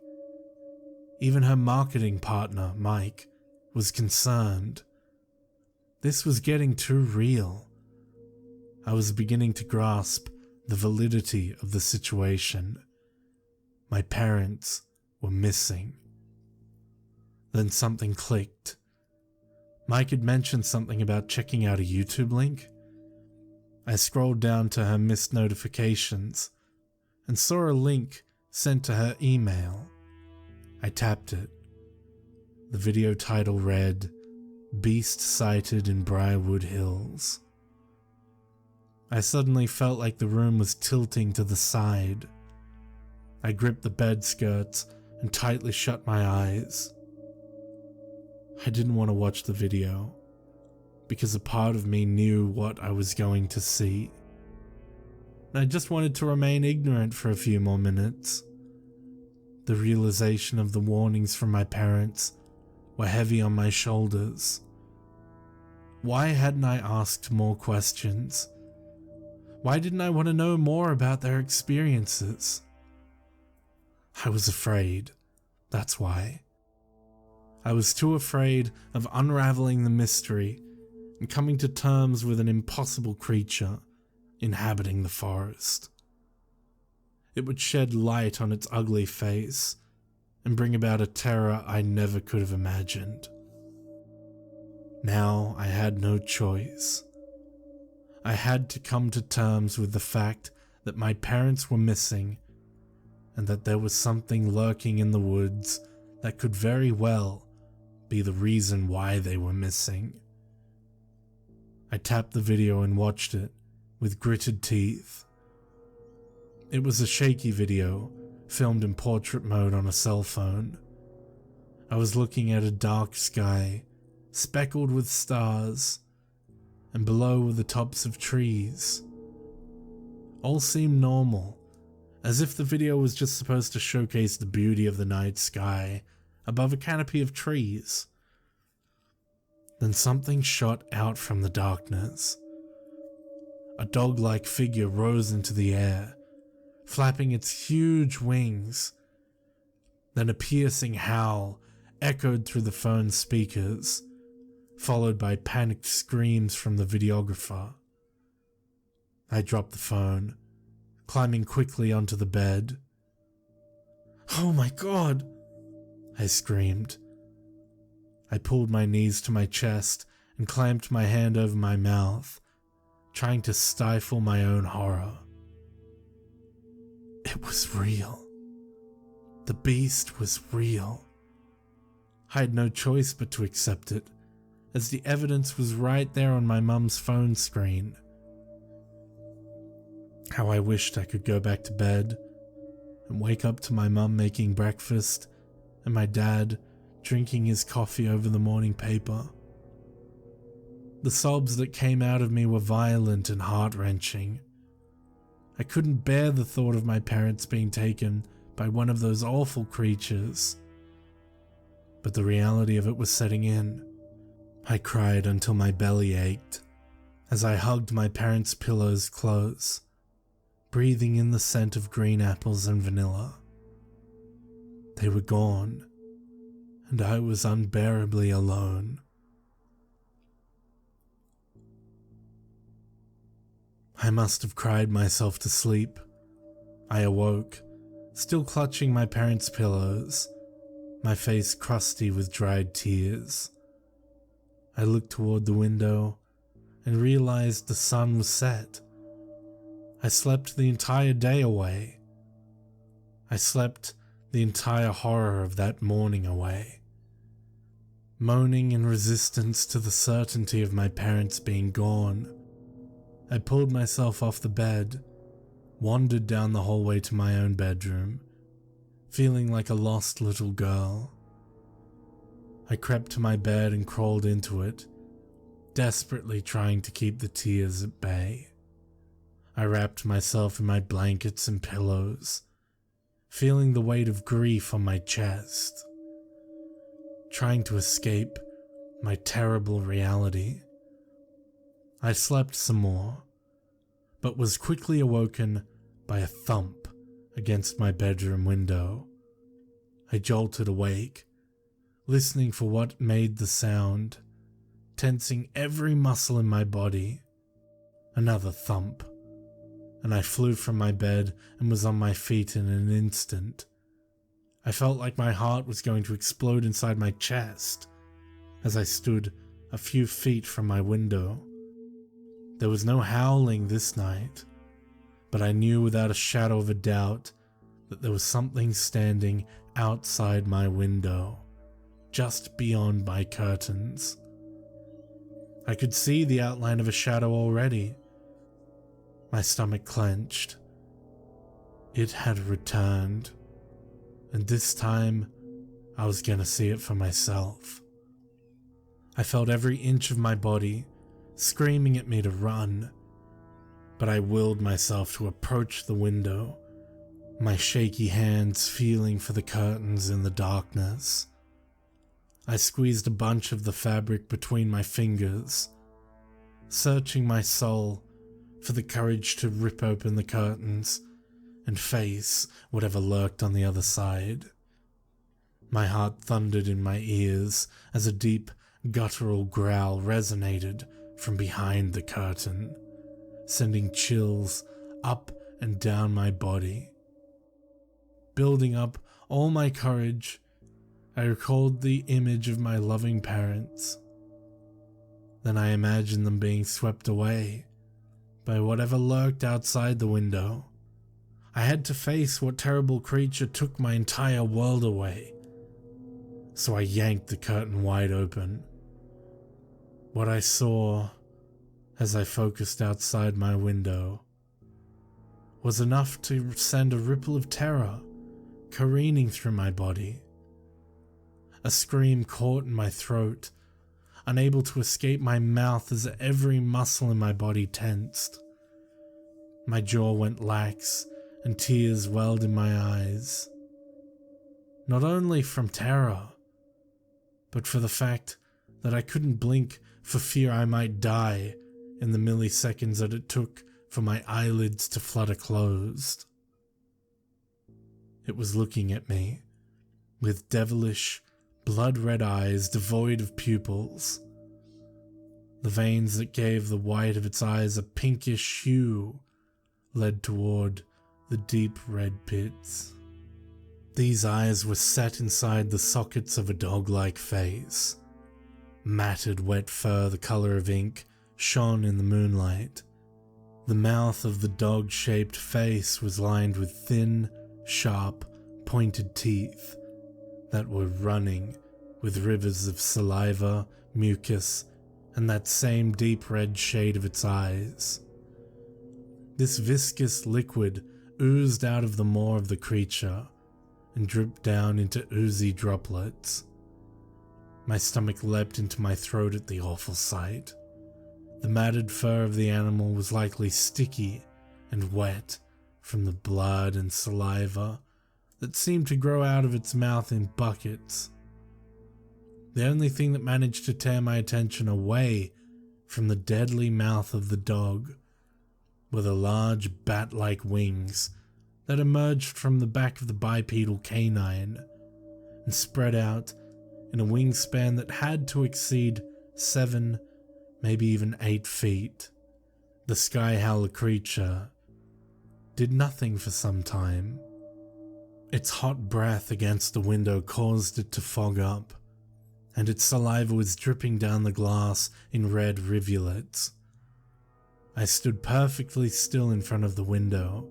Even her marketing partner, Mike, was concerned. This was getting too real. I was beginning to grasp the validity of the situation. My parents were missing. Then something clicked. Mike had mentioned something about checking out a YouTube link. I scrolled down to her missed notifications and saw a link sent to her email. I tapped it. The video title read, "Beast Sighted in Briarwood Hills." I suddenly felt like the room was tilting to the side. I gripped the bed skirts and tightly shut my eyes. I didn't want to watch the video, because a part of me knew what I was going to see. And I just wanted to remain ignorant for a few more minutes. The realization of the warnings from my parents were heavy on my shoulders. Why hadn't I asked more questions? Why didn't I want to know more about their experiences? I was afraid, that's why. I was too afraid of unraveling the mystery and coming to terms with an impossible creature inhabiting the forest. It would shed light on its ugly face and bring about a terror I never could have imagined. Now I had no choice. I had to come to terms with the fact that my parents were missing and that there was something lurking in the woods that could very well be the reason why they were missing. I tapped the video and watched it with gritted teeth. It was a shaky video, filmed in portrait mode on a cell phone. I was looking at a dark sky, speckled with stars, and below were the tops of trees. All seemed normal, as if the video was just supposed to showcase the beauty of the night sky above a canopy of trees. Then something shot out from the darkness. A dog-like figure rose into the air, flapping its huge wings. Then a piercing howl echoed through the phone's speakers, followed by panicked screams from the videographer. I dropped the phone, climbing quickly onto the bed. "Oh my God!" I screamed. I pulled my knees to my chest and clamped my hand over my mouth, trying to stifle my own horror. It was real. The beast was real. I had no choice but to accept it, as the evidence was right there on my mum's phone screen. How I wished I could go back to bed and wake up to my mum making breakfast and my dad drinking his coffee over the morning paper. The sobs that came out of me were violent and heart-wrenching. I couldn't bear the thought of my parents being taken by one of those awful creatures. But the reality of it was setting in. I cried until my belly ached, as I hugged my parents' pillows close, breathing in the scent of green apples and vanilla. They were gone, and I was unbearably alone. I must have cried myself to sleep. I awoke, still clutching my parents' pillows, my face crusty with dried tears. I looked toward the window and realized the sun was set. I slept the entire day away. I slept the entire horror of that morning away. Moaning in resistance to the certainty of my parents being gone, I pulled myself off the bed, wandered down the hallway to my own bedroom, feeling like a lost little girl. I crept to my bed and crawled into it, desperately trying to keep the tears at bay. I wrapped myself in my blankets and pillows, feeling the weight of grief on my chest, trying to escape my terrible reality. I slept some more, but was quickly awoken by a thump against my bedroom window. I jolted awake, listening for what made the sound, tensing every muscle in my body. Another thump, and I flew from my bed and was on my feet in an instant. I felt like my heart was going to explode inside my chest as I stood a few feet from my window. There was no howling this night, but I knew without a shadow of a doubt that there was something standing outside my window, just beyond my curtains. I could see the outline of a shadow already. My stomach clenched. It had returned, and this time I was gonna see it for myself. I felt every inch of my body screaming at me to run, but I willed myself to approach the window, my shaky hands feeling for the curtains in the darkness. I squeezed a bunch of the fabric between my fingers, searching my soul for the courage to rip open the curtains and face whatever lurked on the other side. My heart thundered in my ears as a deep, guttural growl resonated from behind the curtain, sending chills up and down my body. Building up all my courage, I recalled the image of my loving parents. Then I imagined them being swept away by whatever lurked outside the window. I had to face what terrible creature took my entire world away. So I yanked the curtain wide open. What I saw as I focused outside my window was enough to send a ripple of terror careening through my body. A scream caught in my throat, unable to escape my mouth as every muscle in my body tensed. My jaw went lax and tears welled in my eyes. Not only from terror, but for the fact that I couldn't blink for fear I might die in the milliseconds that it took for my eyelids to flutter closed. It was looking at me with devilish, blood-red eyes devoid of pupils. The veins that gave the white of its eyes a pinkish hue led toward the deep red pits. These eyes were set inside the sockets of a dog-like face. Matted wet fur the color of ink shone in the moonlight. The mouth of the dog-shaped face was lined with thin, sharp, pointed teeth that were running with rivers of saliva, mucus, and that same deep red shade of its eyes. This viscous liquid oozed out of the maw of the creature and dripped down into oozy droplets. My stomach leapt into my throat at the awful sight. The matted fur of the animal was likely sticky and wet from the blood and saliva that seemed to grow out of its mouth in buckets. The only thing that managed to tear my attention away from the deadly mouth of the dog were the large bat-like wings that emerged from the back of the bipedal canine and spread out in a wingspan that had to exceed 7, maybe even 8 feet. The sky howler creature did nothing for some time. Its hot breath against the window caused it to fog up, and its saliva was dripping down the glass in red rivulets. I stood perfectly still in front of the window,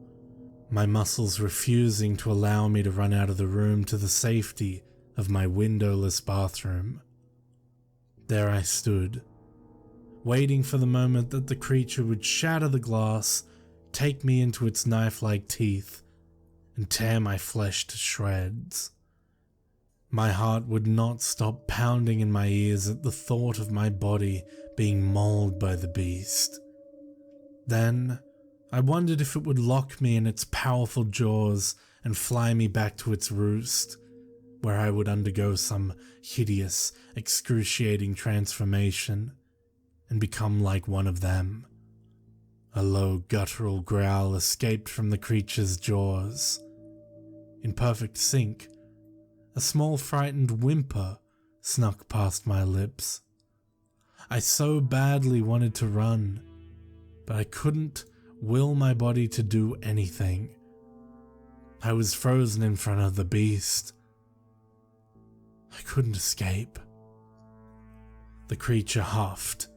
my muscles refusing to allow me to run out of the room to the safety of my windowless bathroom. There I stood, waiting for the moment that the creature would shatter the glass, take me into its knife-like teeth, and tear my flesh to shreds. My heart would not stop pounding in my ears at the thought of my body being mauled by the beast. Then, I wondered if it would lock me in its powerful jaws and fly me back to its roost, where I would undergo some hideous, excruciating transformation and become like one of them. A low guttural growl escaped from the creature's jaws. In perfect sync, a small frightened whimper snuck past my lips. I so badly wanted to run, but I couldn't will my body to do anything. I was frozen in front of the beast. I couldn't escape. The creature huffed.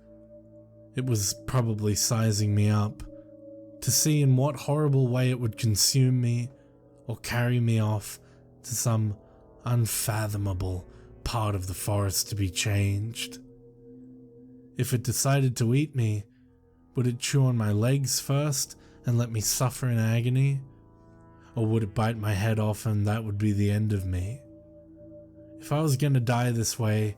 It was probably sizing me up to see in what horrible way it would consume me or carry me off to some unfathomable part of the forest to be changed. If it decided to eat me, would it chew on my legs first and let me suffer in agony? Or would it bite my head off and that would be the end of me? If I was going to die this way,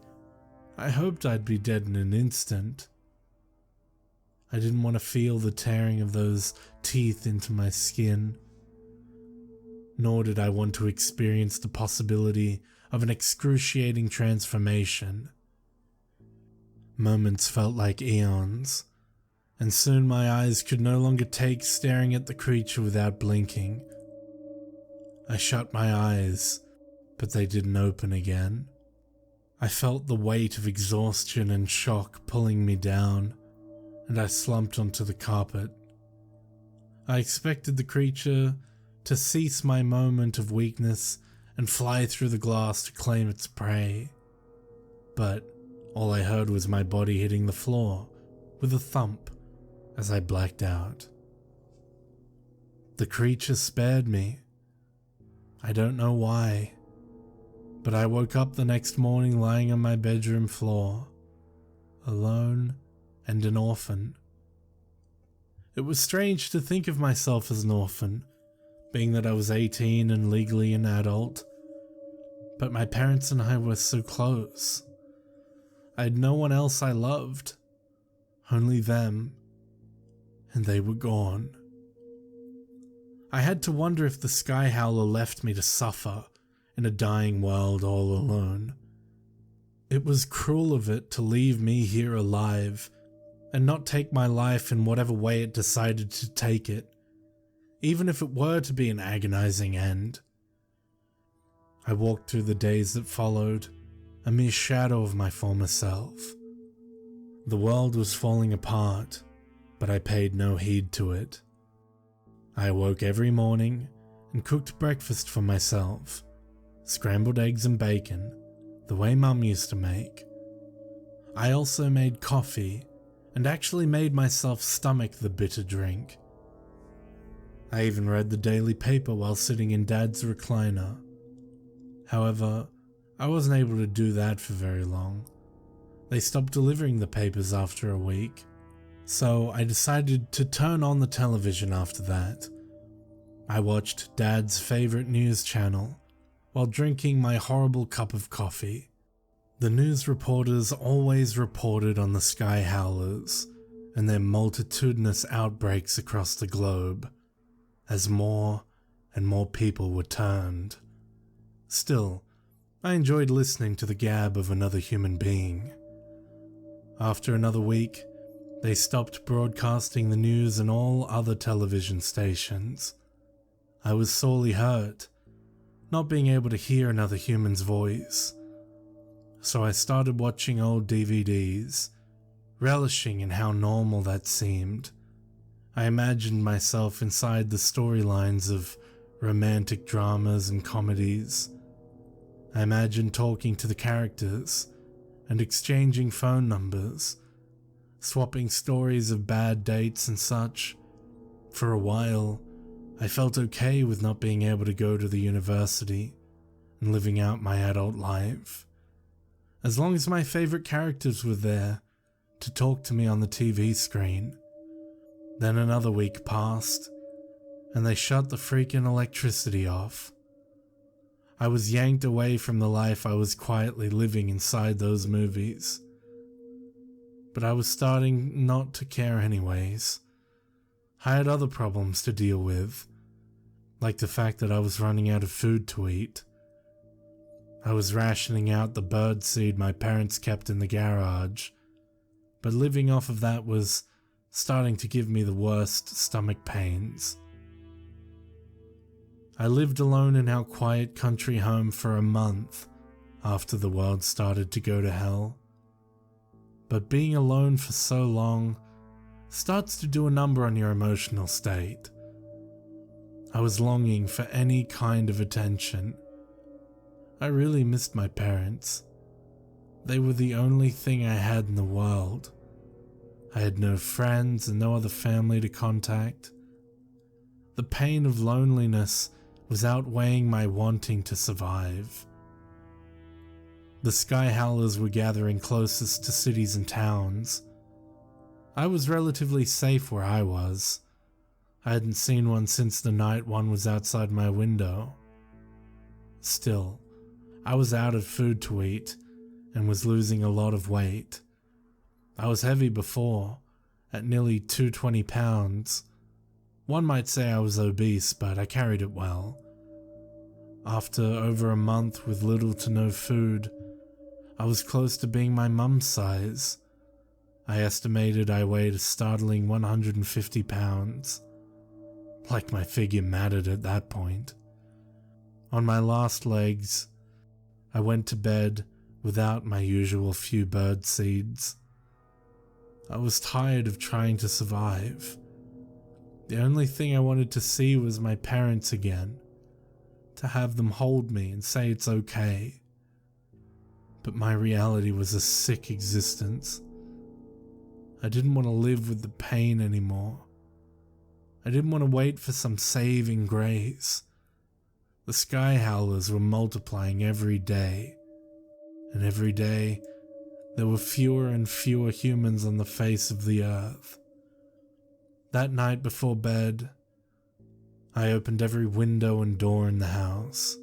I hoped I'd be dead in an instant. I didn't want to feel the tearing of those teeth into my skin, nor did I want to experience the possibility of an excruciating transformation. Moments felt like eons, and soon my eyes could no longer take staring at the creature without blinking. I shut my eyes, but they didn't open again. I felt the weight of exhaustion and shock pulling me down, and I slumped onto the carpet. I expected the creature to seize my moment of weakness and fly through the glass to claim its prey. But all I heard was my body hitting the floor with a thump as I blacked out. The creature spared me. I don't know why, but I woke up the next morning lying on my bedroom floor, alone and an orphan. It was strange to think of myself as an orphan, being that I was 18 and legally an adult, but my parents and I were so close. I had no one else I loved, only them, and they were gone. I had to wonder if the Sky Howler left me to suffer in a dying world all alone. It was cruel of it to leave me here alive and not take my life in whatever way it decided to take it, even if it were to be an agonizing end. I walked through the days that followed, a mere shadow of my former self. The world was falling apart, but I paid no heed to it. I awoke every morning and cooked breakfast for myself, scrambled eggs and bacon, the way Mum used to make. I also made coffee and actually made myself stomach the bitter drink. I even read the daily paper while sitting in Dad's recliner. However, I wasn't able to do that for very long. They stopped delivering the papers after a week, so I decided to turn on the television after that. I watched Dad's favorite news channel while drinking my horrible cup of coffee. The news reporters always reported on the Sky Howlers and their multitudinous outbreaks across the globe, as more and more people were turned. Still, I enjoyed listening to the gab of another human being. After another week, they stopped broadcasting the news on all other television stations. I was sorely hurt, not being able to hear another human's voice. So I started watching old DVDs, relishing in how normal that seemed. I imagined myself inside the storylines of romantic dramas and comedies. I imagined talking to the characters and exchanging phone numbers, swapping stories of bad dates and such. For a while, I felt okay with not being able to go to the university and living out my adult life, as long as my favorite characters were there to talk to me on the TV screen. Then another week passed, and they shut the freaking electricity off. I was yanked away from the life I was quietly living inside those movies. But I was starting not to care anyways. I had other problems to deal with, like the fact that I was running out of food to eat. I was rationing out the birdseed my parents kept in the garage, but living off of that was starting to give me the worst stomach pains. I lived alone in our quiet country home for a month after the world started to go to hell. But being alone for so long starts to do a number on your emotional state. I was longing for any kind of attention. I really missed my parents. They were the only thing I had in the world. I had no friends and no other family to contact. The pain of loneliness was outweighing my wanting to survive. The sky howlers were gathering closest to cities and towns. I was relatively safe where I was. I hadn't seen one since the night one was outside my window. Still, I was out of food to eat and was losing a lot of weight. I was heavy before, at nearly 220 pounds. One might say I was obese, but I carried it well. After over a month with little to no food, I was close to being my mum's size. I estimated I weighed a startling 150 pounds. Like my figure mattered at that point. On my last legs, I went to bed without my usual few bird seeds. I was tired of trying to survive. The only thing I wanted to see was my parents again, to have them hold me and say it's okay. But my reality was a sick existence. I didn't want to live with the pain anymore. I didn't want to wait for some saving grace. The sky howlers were multiplying every day, and every day there were fewer and fewer humans on the face of the earth. That night before bed, I opened every window and door in the house.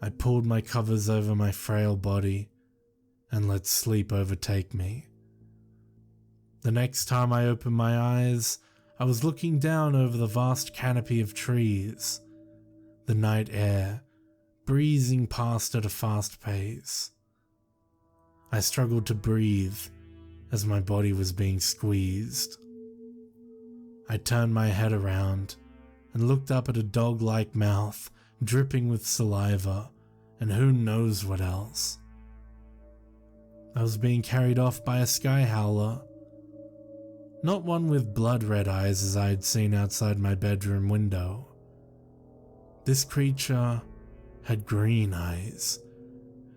I pulled my covers over my frail body and let sleep overtake me. The next time I opened my eyes, I was looking down over the vast canopy of trees, the night air breezing past at a fast pace. I struggled to breathe as my body was being squeezed. I turned my head around and looked up at a dog-like mouth dripping with saliva and who knows what else. I was being carried off by a sky howler. Not one with blood-red eyes as I had seen outside my bedroom window. This creature had green eyes,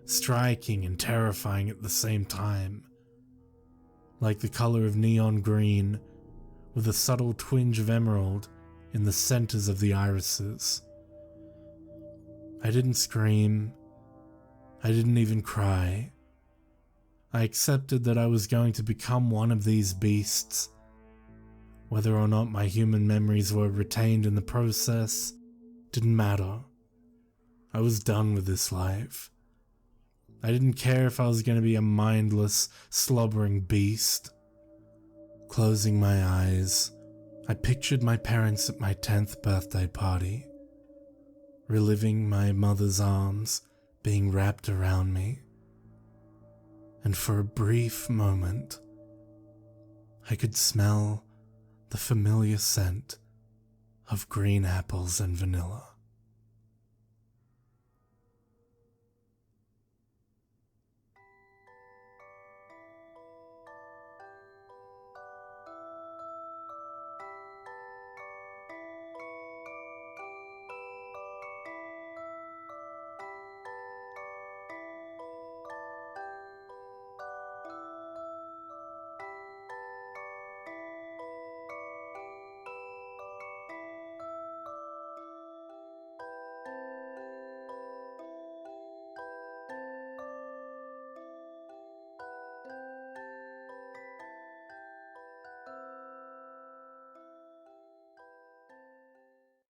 striking and terrifying at the same time, like the color of neon green with a subtle twinge of emerald in the centers of the irises. I didn't scream. I didn't even cry. I accepted that I was going to become one of these beasts. Whether or not my human memories were retained in the process didn't matter. I was done with this life. I didn't care if I was going to be a mindless, slobbering beast. Closing my eyes, I pictured my parents at my 10th birthday party, reliving my mother's arms being wrapped around me. And for a brief moment, I could smell the familiar scent of green apples and vanilla.